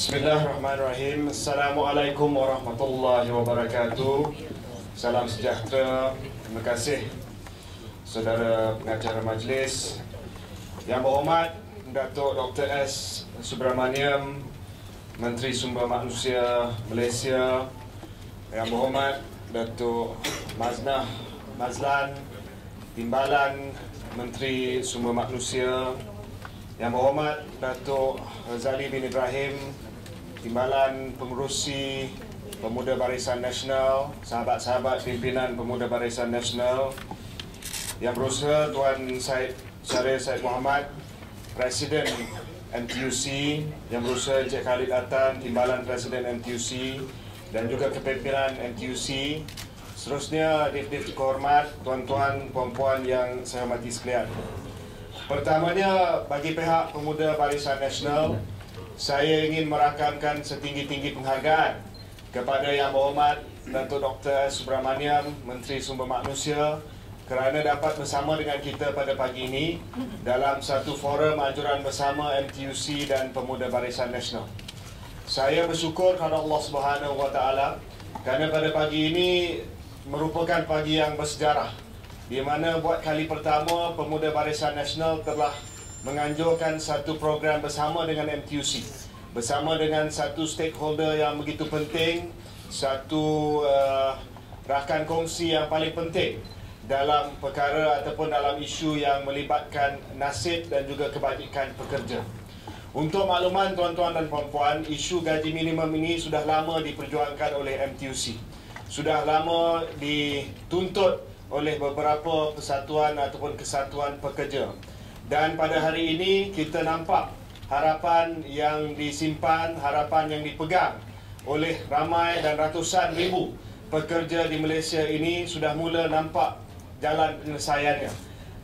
Bismillahirrahmanirrahim. Assalamualaikum warahmatullahi wabarakatuh. Salam sejahtera. Terima kasih saudara pengacara majlis. Yang berhormat Datuk Dr. S. Subramaniam, Menteri Sumber Manusia Malaysia. Yang berhormat Datuk Mazlan, Timbalan Menteri Sumber Manusia. Yang berhormat Datuk Razali bin Ibrahim, Timbalan Pengerusi Pemuda Barisan Nasional, sahabat-sahabat pimpinan Pemuda Barisan Nasional. Yang berusaha Tuan Syaril Said Muhammad, Presiden MTUC. Yang berusaha Encik Khalid Atan, Timbalan Presiden MTUC, dan juga kepimpinan MTUC. Seterusnya, div-div kehormat, tuan-tuan, puan-puan yang saya hormati sekalian. Pertamanya, bagi pihak Pemuda Barisan Nasional, saya ingin merakamkan setinggi-tinggi penghargaan kepada Yang Berhormat Datuk Dr. Subramaniam, Menteri Sumber Manusia, kerana dapat bersama dengan kita pada pagi ini dalam satu forum anjuran bersama MTUC dan Pemuda Barisan Nasional. Saya bersyukur kepada Allah Subhanahu Wa Taala kerana pada pagi ini merupakan pagi yang bersejarah, di mana buat kali pertama Pemuda Barisan Nasional telah menganjurkan satu program bersama dengan MTUC, bersama dengan satu stakeholder yang begitu penting, satu rakan kongsi yang paling penting dalam perkara ataupun dalam isu yang melibatkan nasib dan juga kebajikan pekerja. Untuk makluman tuan-tuan dan puan-puan, isu gaji minimum ini sudah lama diperjuangkan oleh MTUC, sudah lama dituntut oleh beberapa persatuan ataupun kesatuan pekerja. Dan pada hari ini kita nampak harapan yang disimpan, harapan yang dipegang oleh ramai dan ratusan ribu pekerja di Malaysia ini sudah mula nampak jalan penyelesaiannya,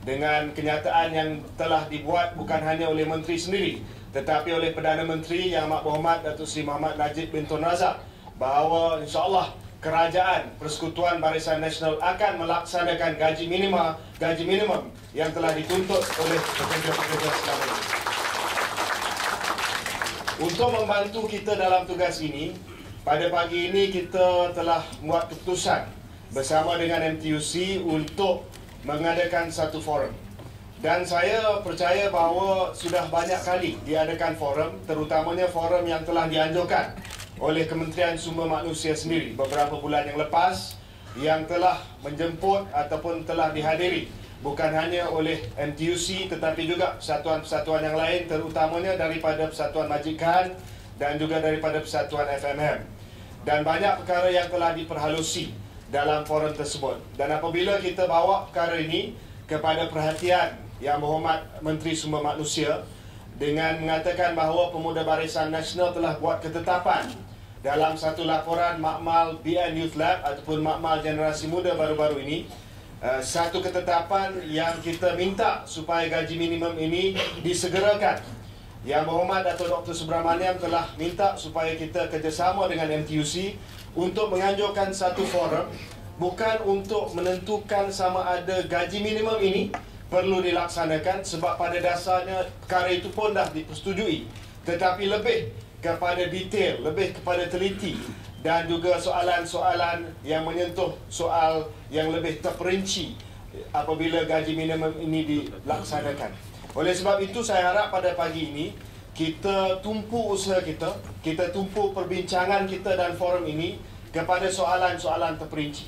dengan kenyataan yang telah dibuat bukan hanya oleh Menteri sendiri, tetapi oleh Perdana Menteri Yang Amat Berhormat Datuk Seri Muhammad Najib bin Tun Razak, bahawa insya-Allah Kerajaan Persekutuan Barisan Nasional akan melaksanakan gaji minimum yang telah dituntut oleh pekerja-pekerja selama ini. Untuk membantu kita dalam tugas ini, pada pagi ini kita telah membuat keputusan bersama dengan MTUC untuk mengadakan satu forum. Dan saya percaya bahawa sudah banyak kali diadakan forum, terutamanya forum yang telah dianjurkan oleh Kementerian Sumber Manusia sendiri beberapa bulan yang lepas, yang telah menjemput ataupun telah dihadiri bukan hanya oleh MTUC tetapi juga persatuan-persatuan yang lain, terutamanya daripada Persatuan Majikan dan juga daripada Persatuan FMM. Dan banyak perkara yang telah diperhalusi dalam forum tersebut. Dan apabila kita bawa perkara ini kepada perhatian Yang Berhormat Menteri Sumber Manusia dengan mengatakan bahawa Pemuda Barisan Nasional telah buat ketetapan dalam satu laporan makmal BN Youth Lab ataupun makmal generasi muda baru-baru ini, satu ketetapan yang kita minta supaya gaji minimum ini disegerakan. Yang Berhormat Datuk Dr. Subramaniam telah minta supaya kita kerjasama dengan MTUC untuk menganjurkan satu forum, bukan untuk menentukan sama ada gaji minimum ini perlu dilaksanakan, sebab pada dasarnya perkara itu pun dah dipersetujui, tetapi lebih kepada detail, lebih kepada teliti, dan juga soalan-soalan yang menyentuh soal yang lebih terperinci apabila gaji minimum ini dilaksanakan. Oleh sebab itu, saya harap pada pagi ini kita tumpu usaha kita tumpu perbincangan kita dan forum ini kepada soalan-soalan terperinci.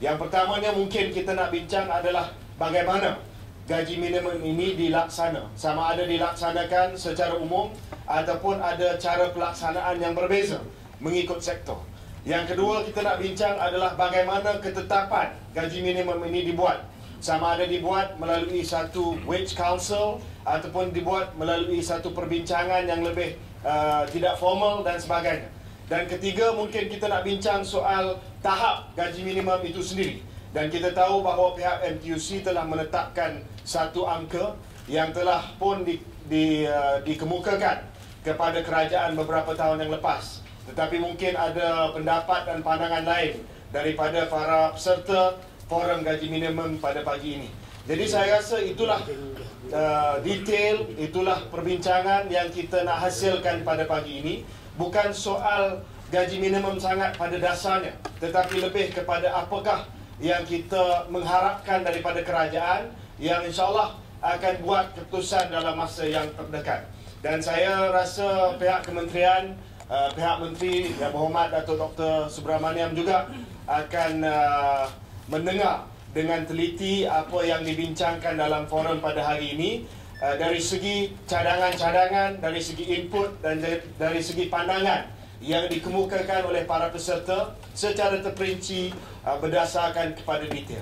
Yang pertamanya mungkin kita nak bincang adalah bagaimana gaji minimum ini dilaksana, sama ada dilaksanakan secara umum ataupun ada cara pelaksanaan yang berbeza mengikut sektor. Yang kedua kita nak bincang adalah bagaimana ketetapan gaji minimum ini dibuat, sama ada dibuat melalui satu wage council ataupun dibuat melalui satu perbincangan yang lebih tidak formal dan sebagainya. Dan ketiga, mungkin kita nak bincang soal tahap gaji minimum itu sendiri. Dan kita tahu bahawa pihak MTUC telah menetapkan satu angka yang telah pun dikemukakan kepada kerajaan beberapa tahun yang lepas. Tetapi mungkin ada pendapat dan pandangan lain daripada para peserta forum gaji minimum pada pagi ini. Jadi saya rasa itulah detail, itulah perbincangan yang kita nak hasilkan pada pagi ini. bukan soal gaji minimum sangat pada dasarnya, tetapi lebih kepada apakah yang kita mengharapkan daripada kerajaan yang insyaAllah akan buat keputusan dalam masa yang terdekat. Dan saya rasa pihak kementerian, pihak Menteri Yang Berhormat Datuk Dr. Subramaniam juga akan mendengar dengan teliti apa yang dibincangkan dalam forum pada hari ini, dari segi cadangan-cadangan, dari segi input dan dari segi pandangan yang dikemukakan oleh para peserta secara terperinci berdasarkan kepada detail.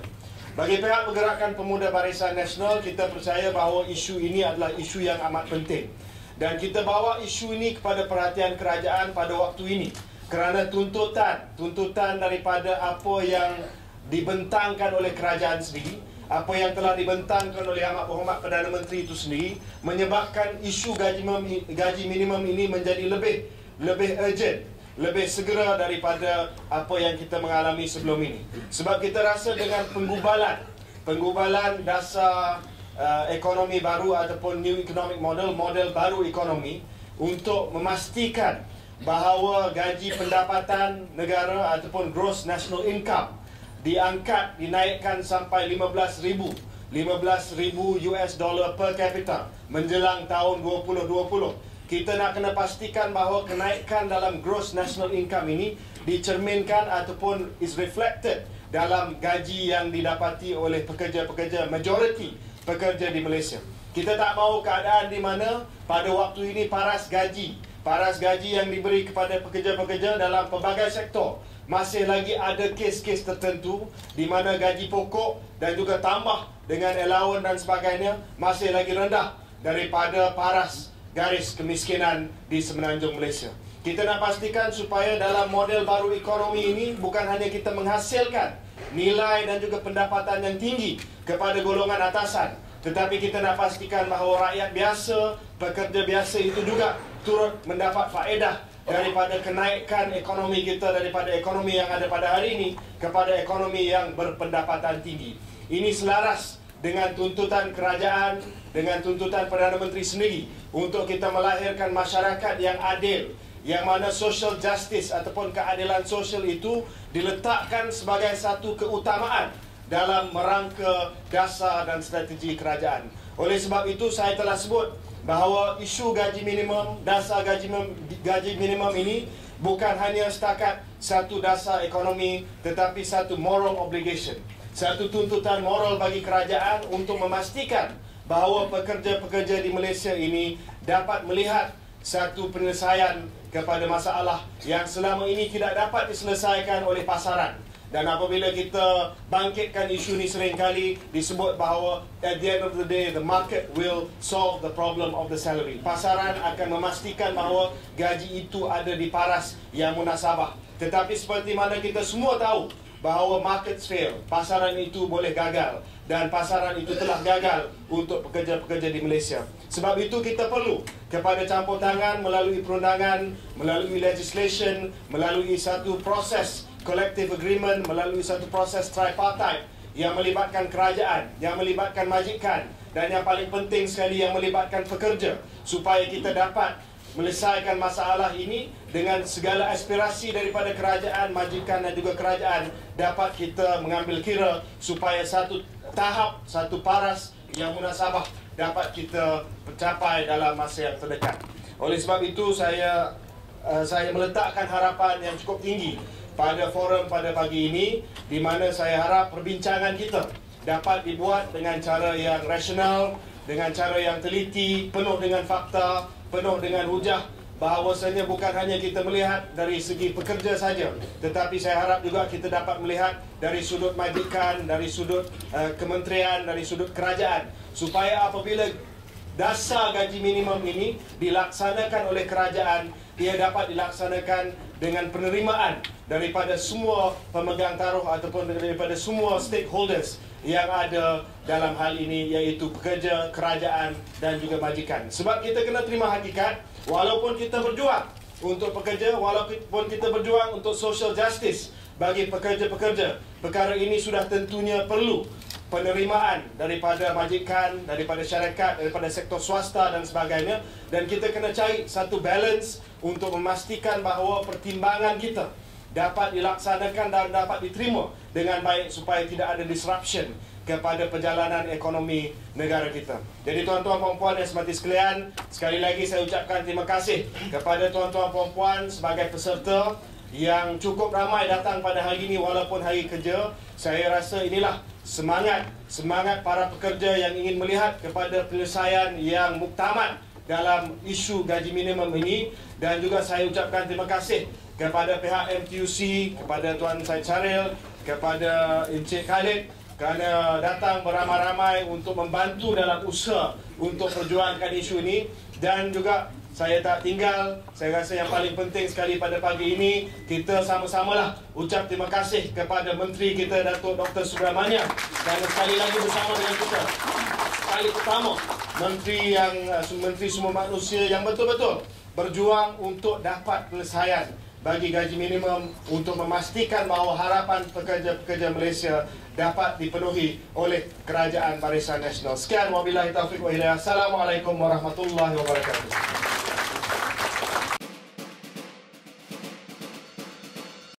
Bagi pihak Pergerakan Pemuda Barisan Nasional, kita percaya bahawa isu ini adalah isu yang amat penting. Dan kita bawa isu ini kepada perhatian kerajaan pada waktu ini kerana tuntutan daripada apa yang dibentangkan oleh kerajaan sendiri, apa yang telah dibentangkan oleh Amat Berhormat Perdana Menteri itu sendiri, menyebabkan isu gaji minimum ini menjadi lebih urgent, lebih segera daripada apa yang kita mengalami sebelum ini. Sebab kita rasa dengan penggubalan dasar ekonomi baru ataupun new economic model baru ekonomi, untuk memastikan bahawa gaji pendapatan negara ataupun gross national income dinaikkan sampai 15,000 US dollar per capita menjelang tahun 2020. Kita nak kena pastikan bahawa kenaikan dalam gross national income ini dicerminkan ataupun is reflected dalam gaji yang didapati oleh pekerja-pekerja, majoriti pekerja di Malaysia. Kita tak mahu keadaan di mana pada waktu ini paras gaji yang diberi kepada pekerja-pekerja dalam pelbagai sektor, masih lagi ada kes-kes tertentu di mana gaji pokok dan juga tambah dengan allowance dan sebagainya masih lagi rendah daripada paras garis kemiskinan di semenanjung Malaysia. Kita nak pastikan supaya dalam model baru ekonomi ini bukan hanya kita menghasilkan nilai dan juga pendapatan yang tinggi kepada golongan atasan, tetapi kita nak pastikan bahawa rakyat biasa, pekerja biasa itu juga turut mendapat faedah daripada kenaikan ekonomi kita, daripada ekonomi yang ada pada hari ini kepada ekonomi yang berpendapatan tinggi. Ini selaras dengan tuntutan kerajaan, dengan tuntutan Perdana Menteri sendiri untuk kita melahirkan masyarakat yang adil, yang mana social justice ataupun keadilan sosial itu diletakkan sebagai satu keutamaan dalam merangka dasar dan strategi kerajaan. Oleh sebab itu saya telah sebut bahawa isu gaji minimum, dasar gaji minimum ini bukan hanya setakat satu dasar ekonomi, tetapi satu moral obligation, satu tuntutan moral bagi kerajaan untuk memastikan bahawa pekerja-pekerja di Malaysia ini dapat melihat satu penyelesaian kepada masalah yang selama ini tidak dapat diselesaikan oleh pasaran. Dan apabila kita bangkitkan isu ini, seringkali disebut bahawa at the end of the day, the market will solve the problem of the salary. Pasaran akan memastikan bahawa gaji itu ada di paras yang munasabah. Tetapi seperti mana kita semua tahu bahawa markets fail, pasaran itu boleh gagal. Dan pasaran itu telah gagal untuk pekerja-pekerja di Malaysia. Sebab itu kita perlu kepada campur tangan melalui perundangan, melalui legislation, melalui satu proses collective agreement, melalui satu proses tripartite yang melibatkan kerajaan, yang melibatkan majikan, dan yang paling penting sekali yang melibatkan pekerja, supaya kita dapat menyelesaikan masalah ini dengan segala aspirasi daripada kerajaan, majikan dan juga kerajaan dapat kita mengambil kira supaya satu tahap, satu paras yang munasabah dapat kita capai dalam masa yang terdekat. Oleh sebab itu saya meletakkan harapan yang cukup tinggi pada forum pada pagi ini, di mana saya harap perbincangan kita dapat dibuat dengan cara yang rasional, dengan cara yang teliti, penuh dengan fakta, penuh dengan hujah, bahawasanya bukan hanya kita melihat dari segi pekerja saja, tetapi saya harap juga kita dapat melihat dari sudut majikan, dari sudut kementerian, dari sudut kerajaan, supaya apabila dasar gaji minimum ini dilaksanakan oleh kerajaan, ia dapat dilaksanakan dengan penerimaan daripada semua pemegang taruh ataupun daripada semua stakeholders yang ada dalam hal ini, iaitu pekerja, kerajaan dan juga majikan. Sebab kita kena terima hakikat, walaupun kita berjuang untuk pekerja, walaupun kita berjuang untuk social justice bagi pekerja-pekerja, perkara ini sudah tentunya perlu penerimaan daripada majikan, daripada syarikat, daripada sektor swasta dan sebagainya, dan kita kena cari satu balance untuk memastikan bahawa pertimbangan kita dapat dilaksanakan dan dapat diterima dengan baik supaya tidak ada disruption kepada perjalanan ekonomi negara kita. Jadi tuan-tuan puan-puan yang semati sekalian, sekali lagi saya ucapkan terima kasih kepada tuan-tuan puan-puan sebagai peserta yang cukup ramai datang pada hari ini walaupun hari kerja. Saya rasa inilah semangat para pekerja yang ingin melihat kepada penyelesaian yang muktamad dalam isu gaji minimum ini. Dan juga saya ucapkan terima kasih kepada pihak MTUC, kepada Tuan Syed Syaril, kepada Encik Khalid kerana datang beramai-ramai untuk membantu dalam usaha untuk perjuangkan isu ini. Dan juga saya tak tinggal, saya rasa yang paling penting sekali pada pagi ini, kita sama-samalah ucap terima kasih kepada Menteri kita Datuk Dr. Subramaniam, dan sekali lagi bersama dengan kita kali pertama Menteri Sumber Manusia yang betul-betul berjuang untuk dapat penyelesaian bagi gaji minimum, untuk memastikan bahawa harapan pekerja-pekerja Malaysia dapat dipenuhi oleh Kerajaan Barisan Nasional. Sekian, wabillahi taufiq wa hidayah. Assalamualaikum warahmatullahi wabarakatuh.